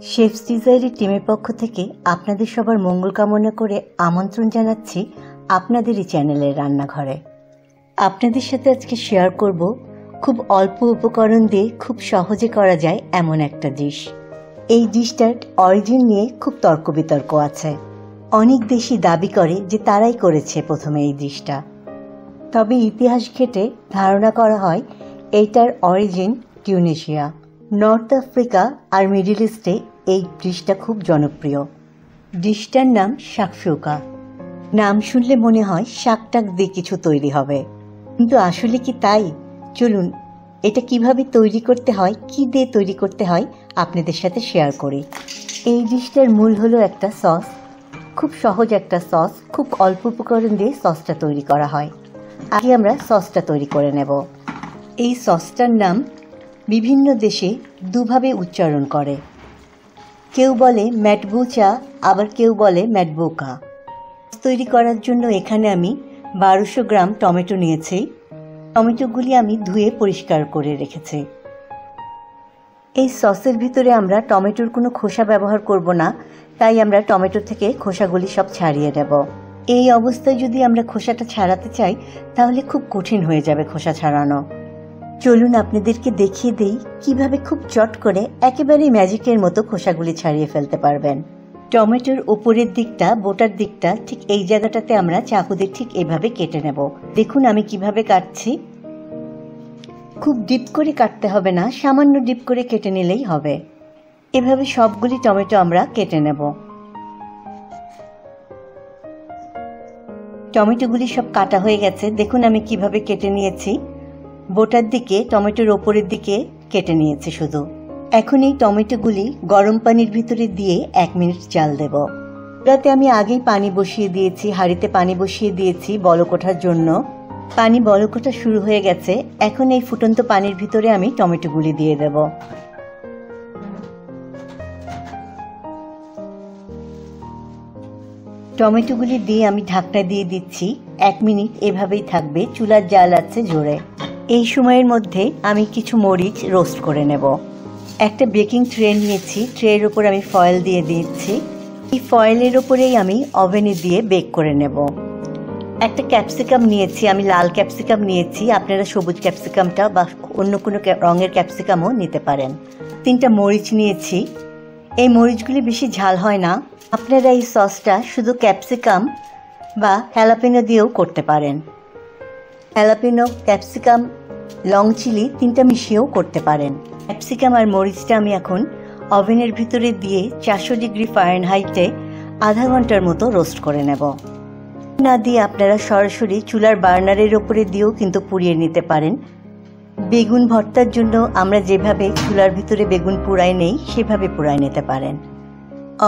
Chefs ডিজায়ারের টিমের পক্ষ থেকে আপনাদের সবার মঙ্গল কামনা করে আমন্ত্রণ জানাচ্ছি আপনাদেরই চ্যানেলের রান্নাঘরে। আপনাদের সাথে আজকে শেয়ার করব খুব অল্প উপকরণ দিয়ে খুব সহজে করা যায় এমন একটা ডিশ। এই ডিশটার অরিজিন নিয়ে খুব তর্ক বিতর্ক আছে। অনেক দেশই দাবি করে যে তারাই করেছে প্রথমে এই ডিশটা, তবে ইতিহাস ঘেঁটে ধারণা করা হয় এইটার অরিজিন টিউনিশিয়া। নর্থ আফ্রিকা আর মিডল ইস্টে এই ডিশটা খুব জনপ্রিয়। ডিশটার নাম শাকসুকা। নাম শুনলে মনে হয় শাকটাক দিয়ে কিছু তৈরি হবে, কিন্তু আসলে কি তাই? চলুন এটা কিভাবে তৈরি করতে হয়, কি দিয়ে তৈরি করতে হয় আপনাদের সাথে শেয়ার করি। এই ডিশটার মূল হলো একটা সস। খুব সহজ একটা সস, খুব অল্প উপকরণ দিয়ে সসটা তৈরি করা হয়। আগে আমরা সসটা তৈরি করে নেব। এই সসটার নাম বিভিন্ন দেশে দুভাবে উচ্চারণ করে। কেউ বলে ম্যাটবুচা, আবার কেউ বলে ম্যাটবুকা। তৈরি করার জন্য এখানে আমি 1200 গ্রাম টমেটো নিয়েছি। টমেটোগুলি আমি ধুয়ে পরিষ্কার করে রেখেছি। এই সসের ভিতরে আমরা টমেটোর কোনো খোসা ব্যবহার করব না, তাই আমরা টমেটো থেকে খোসাগুলি সব ছাড়িয়ে নেব। এই অবস্থায় যদি আমরা খোসাটা ছাড়াতে চাই তাহলে খুব কঠিন হয়ে যাবে খোসা ছাড়ানো। চলুন আপনাদেরকে দেখিয়ে দেই কিভাবে খুব চট করে একেবারে ম্যাজিকের মতো খোসাগুলি ছাড়িয়ে ফেলতে পারবেন। টমেটোর ওপরের দিকটা, বোটার দিকটা ঠিক এই জায়গাটাতে আমরা চাকু দিয়ে ঠিক এভাবে কেটে নেব। দেখুন আমি কিভাবে কাটছি। খুব ডিপ করে কাটতে হবে না, সামান্য ডিপ করে কেটে নিলেই হবে। এভাবে সবগুলি টমেটো আমরা কেটে নেব। টমেটোগুলি সব কাটা হয়ে গেছে। দেখুন আমি কিভাবে কেটে নিয়েছি। বোটার দিকে, টমেটোর ওপরের দিকে কেটে নিয়েছি শুধু। এখন এই টমেটোগুলি গরম পানির ভিতরে দিয়ে 1 মিনিট জাল দেব। রাতে আমি আগেই পানি বসিয়ে দিয়েছি, হাঁড়িতে পানি বসিয়ে দিয়েছি বলক ওঠার জন্য। পানি বলক ওঠা শুরু হয়ে গেছে। এখন এই ফুটন্ত পানির ভিতরে আমি টমেটোগুলি দিয়ে দেব। টমেটোগুলি দিয়ে আমি ঢাকনা দিয়ে দিচ্ছি। 1 মিনিট এভাবেই থাকবে। চুলার জাল আছে জোরে। এই সময়ের মধ্যে আমি কিছু মরিচ রোস্ট করে নেব। একটা বেকিং ট্রে নিয়েছি, ট্রের ওপর আমি ফয়েল দিয়ে দিচ্ছি। এই ফয়েলের ওপরেই আমি ওভেনে দিয়ে বেক করে নেব। একটা ক্যাপসিকাম নিয়েছি, আমি লাল ক্যাপসিকাম নিয়েছি। আপনারা সবুজ ক্যাপসিকামটা বা অন্য কোনো রঙের ক্যাপসিকামও নিতে পারেন। 3টা মরিচ নিয়েছি। এই মরিচগুলি বেশি ঝাল হয় না। আপনারা এই সসটা শুধু ক্যাপসিকাম বা হ্যালাপেনো দিয়েও করতে পারেন। হ্যালাপেনো, ক্যাপসিকাম, লং চিলি 3টা মিশিয়েও করতে পারেন। ক্যাপসিকাম আর মরিচটা আমি এখন ওভেনের ভিতরে দিয়ে 400 ডিগ্রি ফারেনহাইটে আধা ঘন্টার মতো রোস্ট করে নেব। না দিয়ে আপনারা সরাসরি চুলার বার্নারের ওপরে দিয়েও কিন্তু পুড়িয়ে নিতে পারেন। বেগুন ভর্তার জন্য আমরা যেভাবে চুলার ভিতরে বেগুন পুড়াই নেই সেভাবে পুড়াই নিতে পারেন।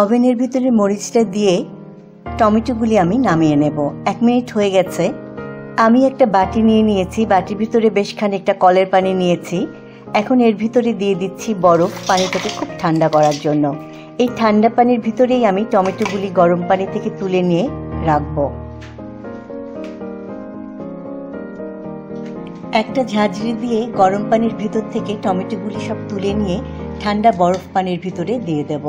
ওভেনের ভিতরে মরিচটা দিয়ে টমেটোগুলি আমি নামিয়ে নেব। 1 মিনিট হয়ে গেছে। আমি একটা বাটি নিয়ে নিয়েছি। বাটির ভিতরে বেশ খানিকটা কলের পানি নিয়েছি। এখন এর ভিতরে দিয়ে দিচ্ছি বরফ, পানিটাকে খুব ঠান্ডা করার জন্য। এই ঠান্ডা পানির ভিতরেই আমি টমেটোগুলি গরম পানি থেকে তুলে নিয়ে রাখবো। একটা ঝাঁঝরি দিয়ে গরম পানির ভিতর থেকে টমেটোগুলি সব তুলে নিয়ে ঠান্ডা বরফ পানির ভিতরে দিয়ে দেব।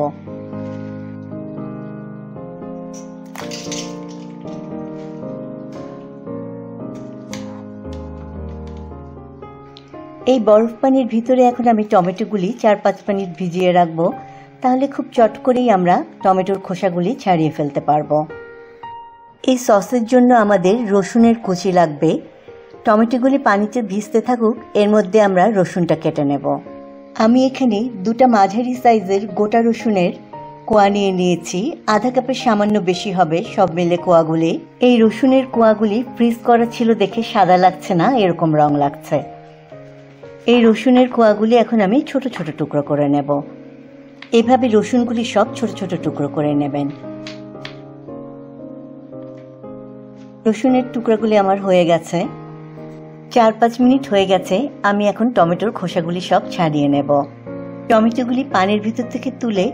এই বরফ পানির ভিতরে এখন আমি টমেটোগুলি 4-5 মিনিট ভিজিয়ে রাখবো। তাহলে খুব চট করেই আমরা টমেটোর খোসাগুলি ছাড়িয়ে ফেলতে পারবো। এই সসের জন্য আমাদের রসুনের কুচি লাগবে। টমেটোগুলি পানিতে ভিজতে থাকুক, এর মধ্যে আমরা রসুনটা কেটে নেব। আমি এখানে 2টা মাঝারি সাইজের গোটা রসুনের কোয়া নিয়ে নিয়েছি। আধা কাপের সামান্য বেশি হবে সব মিলে কোয়াগুলি। এই রসুনের কোয়াগুলি ফ্রিজ করা ছিল দেখে সাদা লাগছে না, এরকম রং লাগছে। এই রসুনের কোয়াগুলি এখন আমি ছোট ছোট টুকরো করে নেব। এভাবে রসুনগুলি সব ছোট ছোট টুকরো করে নেবেন। রসুনের টুকরাগুলি আমার হয়ে গেছে। 4-5 মিনিট হয়ে গেছে। আমি এখন টমেটোর খোসাগুলি সব ছাড়িয়ে নেব। টমেটোগুলি পানির ভিতর থেকে তুলে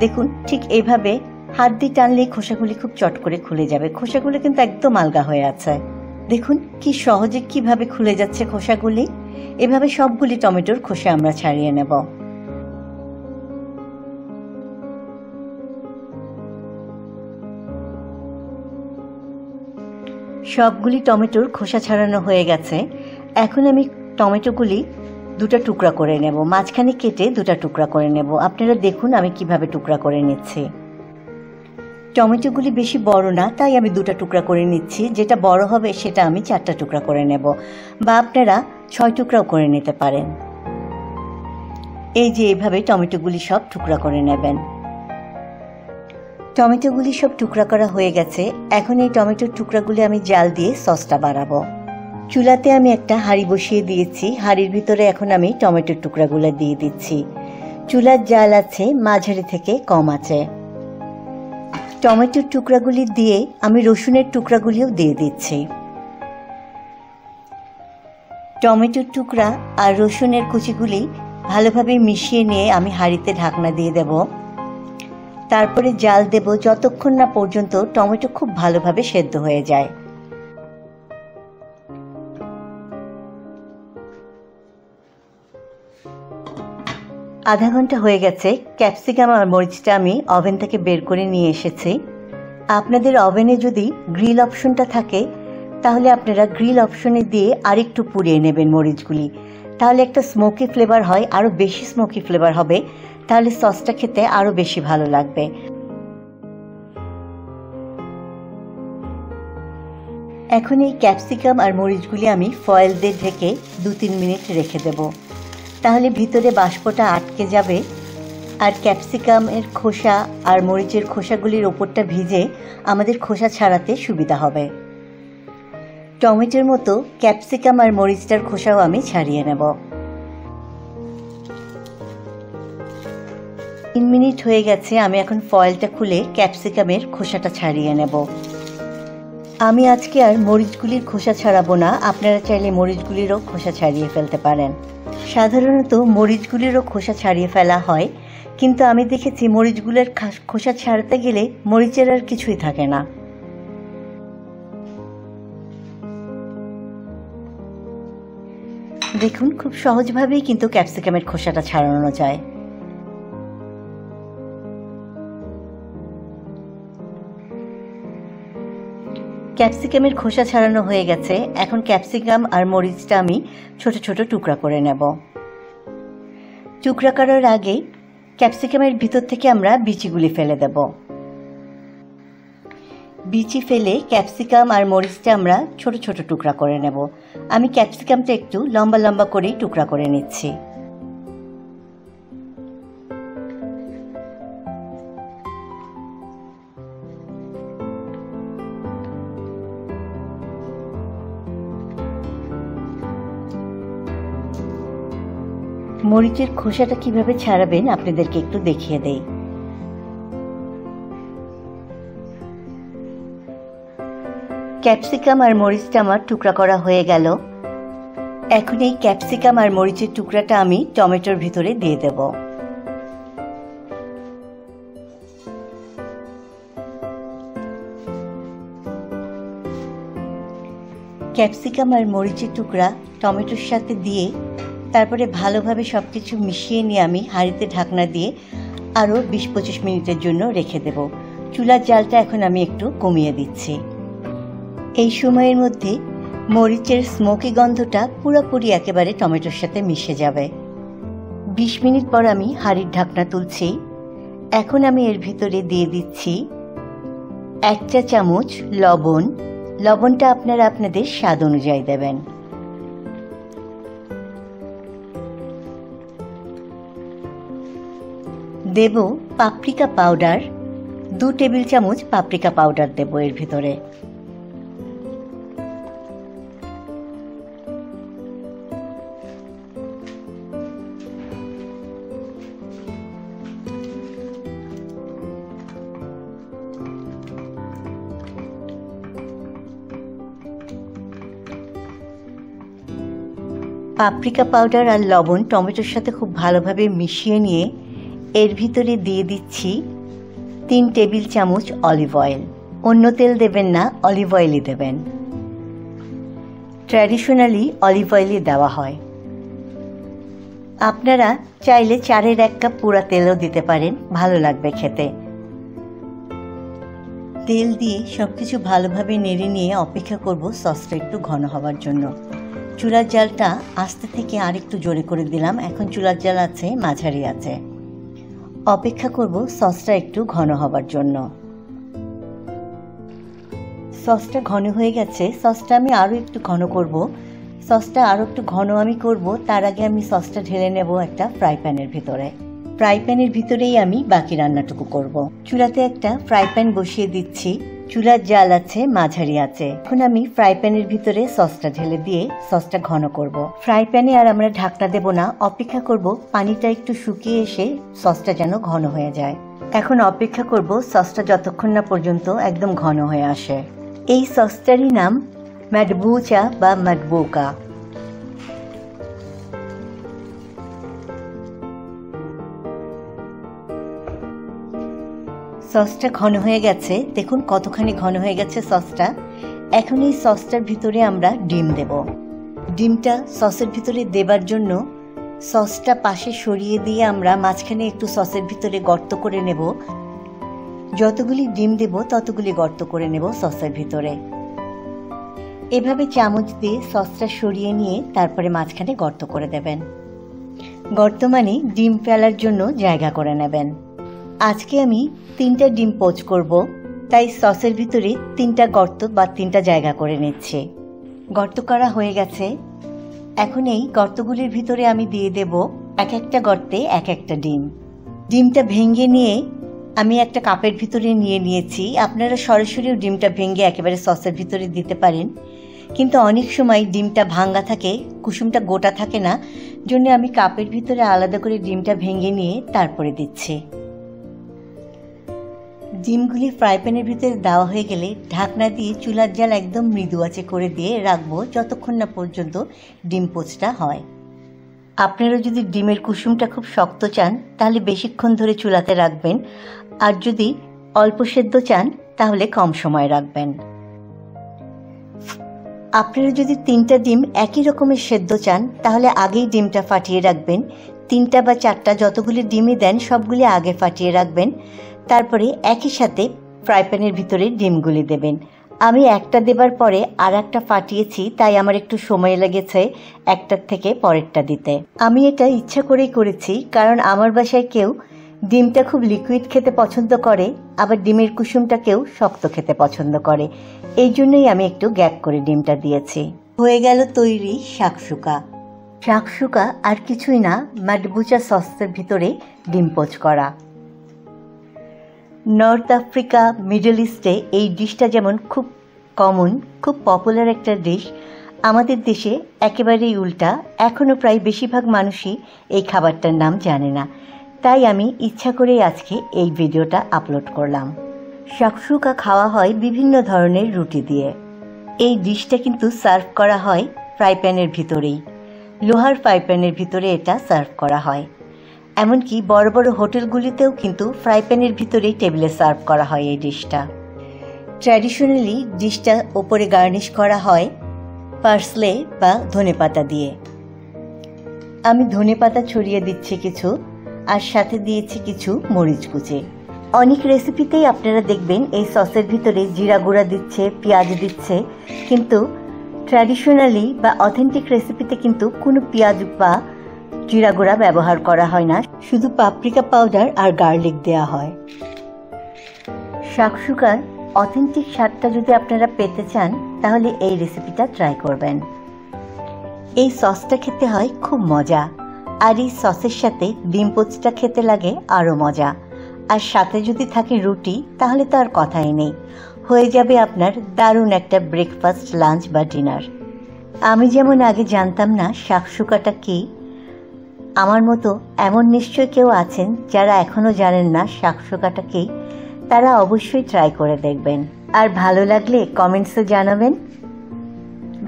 দেখুন ঠিক এইভাবে হাত দিয়ে টানলেই খোসাগুলি খুব চট করে খুলে যাবে। খোসাগুলি কিন্তু একদম আলগা হয়ে আছে। দেখুন কি সহজে কিভাবে খুলে যাচ্ছে খোসাগুলি। এভাবে সবগুলি টমেটোর খোসা আমরা ছাড়িয়ে নেব। সবগুলি টমেটোর খোসা ছাড়ানো হয়ে গেছে। এখন আমি টমেটোগুলি দুটা টুকরা করে নেব, মাঝখানে কেটে দুটা টুকরা করে নেব। আপনারা দেখুন আমি কিভাবে টুকরা করে নিচ্ছি। টমেটোগুলি বেশি বড় না, তাই আমি দুটা টুকরা করে নিচ্ছি। যেটা বড় হবে সেটা আমি 4টা টুকরা করে নেব, বা আপনারা 6 টুকরাও করে নিতে পারেন। এই যে এইভাবে টমেটোগুলি সব টুকরা করে নেবেন। টমেটোগুলি সব টুকরা করা হয়ে গেছে। এখন এই টমেটোর টুকরাগুলি আমি জাল দিয়ে সসটা বানাবো। চুলাতে আমি একটা হাঁড়ি বসিয়ে দিয়েছি। হাঁড়ির ভিতরে এখন আমি টমেটোর টুকরাগুলো দিয়ে দিচ্ছি। চুলার জাল আছে মাঝারি থেকে কম আছে। টমেটোর টুকরাগুলি দিয়ে আমি রসুনের টুকরাগুলিও দিয়ে দিচ্ছি। টমেটোর টুকরা আর রসুনের কুচিগুলি ভালোভাবে মিশিয়ে নিয়ে আমি হাঁড়িতে ঢাকনা দিয়ে দেব। তারপরে জাল দেব যতক্ষণ না পর্যন্ত টমেটো খুব ভালোভাবে সেদ্ধ হয়ে যায়। আধা ঘন্টা হয়ে গেছে। ক্যাপসিকাম আর মরিচটা আমি ওভেন থেকে বের করে নিয়ে এসেছি। আপনাদের ওভেনে যদি গ্রিল অপশনটা থাকে তাহলে আপনারা গ্রিল অপশনে দিয়ে আরেকটু পুড়িয়ে নেবেন মরিচগুলি, তাহলে একটা স্মোকি ফ্লেভার হয়, আরও বেশি স্মোকি ফ্লেভার হবে, তাহলে সসটা খেতে আরও বেশি ভালো লাগবে। এখন এই ক্যাপসিকাম আর মরিচগুলি আমি ফয়েল দিয়ে ঢেকে 2-3 মিনিট রেখে দেব, তাহলে ভিতরে বাষ্পটা আটকে যাবে আর ক্যাপসিকামের খোসা আর মরিচের খোসাগুলির ওপরটা ভিজে আমাদের খোসা ছাড়াতে সুবিধা হবে। টমেটোর মতো ক্যাপসিকাম আর মরিচটার খোসাও আমি ছাড়িয়ে নেব। 3 মিনিট হয়ে গেছে। আমি এখন ফয়েলটা খুলে ক্যাপসিকামের খোসাটা ছাড়িয়ে নেব। আমি আজকে আর মরিচগুলির খোসা ছাড়াবো না, আপনারা চাইলে মরিচগুলিরও খোসা ছাড়িয়ে ফেলতে পারেন। সাধারণত মরিচগুলিরও খোসা ছাড়িয়ে ফেলা হয়, কিন্তু আমি দেখেছি মরিচগুলোর খোসা ছাড়াতে গেলে মরিচের আর কিছুই থাকে না। দেখুন খুব সহজভাবেই কিন্তু ক্যাপসিকামের খোসাটা ছাড়ানো যায়। ক্যাপসিকামের খোসা ছাড়ানো হয়ে গেছে। এখন ক্যাপসিকাম আর মরিচটা আমি ছোট ছোট টুকরা করে নেব। টুকরা করার আগে ক্যাপসিকামের ভিতর থেকে আমরা বিচিগুলি ফেলে দেব। বিচি ফেলে ক্যাপসিকাম আর মরিচটা আমরা ছোট ছোট টুকরা করে নেব। আমি ক্যাপসিকামটা একটু লম্বা লম্বা করেই টুকরা করে নিচ্ছি। মরিচের খোসাটা কিভাবে ছাড়াবেন আপনাদেরকে একটু দেখিয়ে দেই। ক্যাপসিকাম আর মরিচটা আমার টুকরা করা হয়ে গেল। এখন এই ক্যাপসিকাম আর মরিচের টুকরাটা আমি টমেটোর ভিতরে দিয়ে দেব। ক্যাপসিকাম আর মরিচের টুকরা টমেটোর সাথে দিয়ে তারপরে ভালোভাবে সবকিছু মিশিয়ে নিয়ে আমি হাঁড়িতে ঢাকনা দিয়ে আরও 20-25 মিনিটের জন্য রেখে দেব। চুলার জালটা এখন আমি একটু কমিয়ে দিচ্ছি। এই সময়ের মধ্যে মরিচের স্মোকি গন্ধটা পুরোপুরি একেবারে টমেটোর সাথে মিশে যাবে। 20 মিনিট পর আমি হাঁড়ির ঢাকনা তুলছি। এখন আমি এর ভিতরে দিয়ে দিচ্ছি 1 চা চামচ লবণ। লবণটা আপনারা আপনাদের স্বাদ অনুযায়ী দেবেন। দেব পাপরিকা পাউডার, 2 টেবিল চামচ পাপরিকা পাউডার দেব এর ভিতরে। পাপরিকা পাউডার আর লবণ টমেটোর সাথে খুব ভালোভাবে মিশিয়ে নিয়ে এর ভিতরে দিয়ে দিচ্ছি 3 টেবিল চামচ অলিভ অয়েল। অন্য তেল দেবেন না, অলিভ অয়েলই দেবেন। ট্র্যাডিশনালি অলিভ অয়েলই দেওয়া হয়। আপনারা চাইলে 4-1 কাপ পুরা তেলও দিতে পারেন, ভালো লাগবে খেতে। তেল দিয়ে সব কিছু ভালোভাবে নেড়ে নিয়ে অপেক্ষা করব সসটা একটু ঘন হওয়ার জন্য। চুলার জালটা আস্তে থেকে আরেকটু জোরে করে দিলাম। এখন চুলার জাল আছে, মাঝারি আছে। অপেক্ষা করব সসটা একটু ঘন হওয়ার জন্য। সসটা ঘন হয়ে গেছে। সসটা আমি আরও একটু ঘন করব। সসটা আরও একটু ঘন আমি করব, তার আগে আমি সসটা ঢেলে নেব একটা ফ্রাই প্যানের ভিতরে। ফ্রাই প্যানের ভিতরেই আমি বাকি রান্নাটুকু করব। চুলাতে একটা ফ্রাই প্যান বসিয়ে দিচ্ছি। চুলার জাল আছে, মাঝারি আছে। এখন আমি ফ্রাই প্যানের ভিতরে সসটা ঢেলে দিয়ে সসটা ঘন করব। ফ্রাই প্যানে আর আমরা ঢাকনা দেব না, অপেক্ষা করব পানিটা একটু শুকিয়ে এসে সসটা যেন ঘন হয়ে যায়। এখন অপেক্ষা করব সসটা যতক্ষণ না পর্যন্ত একদম ঘন হয়ে আসে। এই সসটারই নাম মাডবুচা বা মাডবুকা। সসটা ঘন হয়ে গেছে, দেখুন কতখানি ঘন হয়ে গেছে সসটা। এখন এই সসটার ভিতরে আমরা ডিম দেব। ডিমটা সসের ভিতরে দেবার জন্য সসটা পাশে সরিয়ে দিয়ে আমরা মাঝখানে একটু সসের ভিতরে গর্ত করে নেব। যতগুলি ডিম দেব ততগুলি গর্ত করে নেব সসের ভিতরে। এভাবে চামচ দিয়ে সসটা সরিয়ে নিয়ে তারপরে মাঝখানে গর্ত করে দেবেন। গর্ত মানে ডিম ফেলার জন্য জায়গা করে নেবেন। আজকে আমি 3টা ডিম পোচ করব, তাই সসের ভিতরে 3টা গর্ত বা 3টা জায়গা করে নিচ্ছি। গর্ত করা হয়ে গেছে। এখন এই গর্তগুলির ভিতরে আমি দিয়ে দেব এক একটা গর্তে এক একটা ডিম। ডিমটা ভেঙে নিয়ে আমি একটা কাপের ভিতরে নিয়ে নিয়েছি। আপনারা সরাসরিও ডিমটা ভেঙে একেবারে সসের ভিতরে দিতে পারেন, কিন্তু অনেক সময় ডিমটা ভাঙ্গা থাকে, কুসুমটা গোটা থাকে না, জন্য আমি কাপের ভিতরে আলাদা করে ডিমটা ভেঙে নিয়ে তারপরে দিচ্ছি। ডিমগুলি ফ্রাই প্যানের ভিতরে দেওয়া হয়ে গেলে ঢাকনা দিয়ে চুলার জাল একদম মৃদু আঁচে করে দিয়ে রাখবো যতক্ষণ না পর্যন্ত ডিম পোচটা হয়। আপনারা যদি ডিমের কুসুমটা খুব শক্ত চান তাহলে বেশিক্ষণ ধরে চুলাতে রাখবেন, আর যদি অল্প সেদ্ধ চান তাহলে কম সময় রাখবেন। আপনারা যদি 3টা ডিম একই রকমের সেদ্ধ চান তাহলে আগেই ডিমটা ফাটিয়ে রাখবেন। 3টা বা 4টা যতগুলি ডিমই দেন সবগুলি আগে ফাটিয়ে রাখবেন, তারপরে একই সাথে ফ্রাই প্যানের ভিতরে ডিমগুলি দেবেন। আমি একটা দেবার পরে আর একটা ফাটিয়েছি, তাই আমার একটু সময় লেগেছে একটার থেকে পরেরটা দিতে। আমি এটা ইচ্ছা করেই করেছি, কারণ আমার বাসায় কেউ ডিমটা খুব লিকুইড খেতে পছন্দ করে, আবার ডিমের কুসুমটা কেউ শক্ত খেতে পছন্দ করে। এই জন্যই আমি একটু গ্যাপ করে ডিমটা দিয়েছি। হয়ে গেল তৈরি শাকসুকা। শাকসুকা আর কিছুই না, মাডবুচা সসের ভিতরে ডিম পোচ করা। নর্থ আফ্রিকা, মিডল ইস্টে এই ডিশটা যেমন খুব কমন, খুব পপুলার একটা ডিশ, আমাদের দেশে একেবারেই উল্টা। এখনও প্রায় বেশিরভাগ মানুষই এই খাবারটার নাম জানে না, তাই আমি ইচ্ছা করেই আজকে এই ভিডিওটা আপলোড করলাম। শাকসুকা খাওয়া হয় বিভিন্ন ধরনের রুটি দিয়ে। এই ডিশটা কিন্তু সার্ভ করা হয় ফ্রাই প্যানের ভিতরেই, লোহার ফ্রাই প্যানের ভিতরে এটা সার্ভ করা হয়। এমনকি বড় বড় হোটেলগুলিতেও কিন্তু ফ্রাই প্যানের ভিতরেই টেবিলে সার্ভ করা হয় এই ডিশটা। ট্র্যাডিশনালি ডিশটা ওপরে গার্নিশ করা হয় পার্সলে বা ধনেপাতা দিয়ে। আমি ধনেপাতা ছড়িয়ে দিচ্ছি কিছু, আর সাথে দিয়েছি কিছু মরিচ কুচি। অনেক রেসিপিতেই আপনারা দেখবেন এই সসের ভিতরে জিরা গুঁড়া দিচ্ছে, পেঁয়াজ দিচ্ছে, কিন্তু ট্র্যাডিশনালি বা অথেন্টিক রেসিপিতে কিন্তু কোনো পেঁয়াজ বা জিরা গুঁড়া ব্যবহার করা হয় না, শুধু পাপরিকা পাউডার আর গার্লিক দেওয়া হয়। শাকসুকার অথেন্টিক স্বাদটা যদি আপনারা পেতে চান তাহলে এই রেসিপিটা ট্রাই করবেন। এই সসটা খেতে হয় খুব মজা, আর এই সসের সাথে ডিম পোচটা খেতে লাগে আরও মজা। আর সাথে যদি থাকে রুটি তাহলে তো আর কথাই নেই, হয়ে যাবে আপনার দারুণ একটা ব্রেকফাস্ট, লাঞ্চ বা ডিনার। আমি যেমন আগে জানতাম না শাকসুকাটা কী, আমার মতো এমন নিশ্চয় কেউ আছেন যারা এখনও জানেন না শাকসুকাটা কী। তারা অবশ্যই ট্রাই করে দেখবেন, আর ভালো লাগলে কমেন্টসে জানাবেন।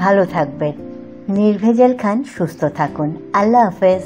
ভালো থাকবেন, নির্ভেজাল খান, সুস্থ থাকুন। আল্লাহ হাফেজ।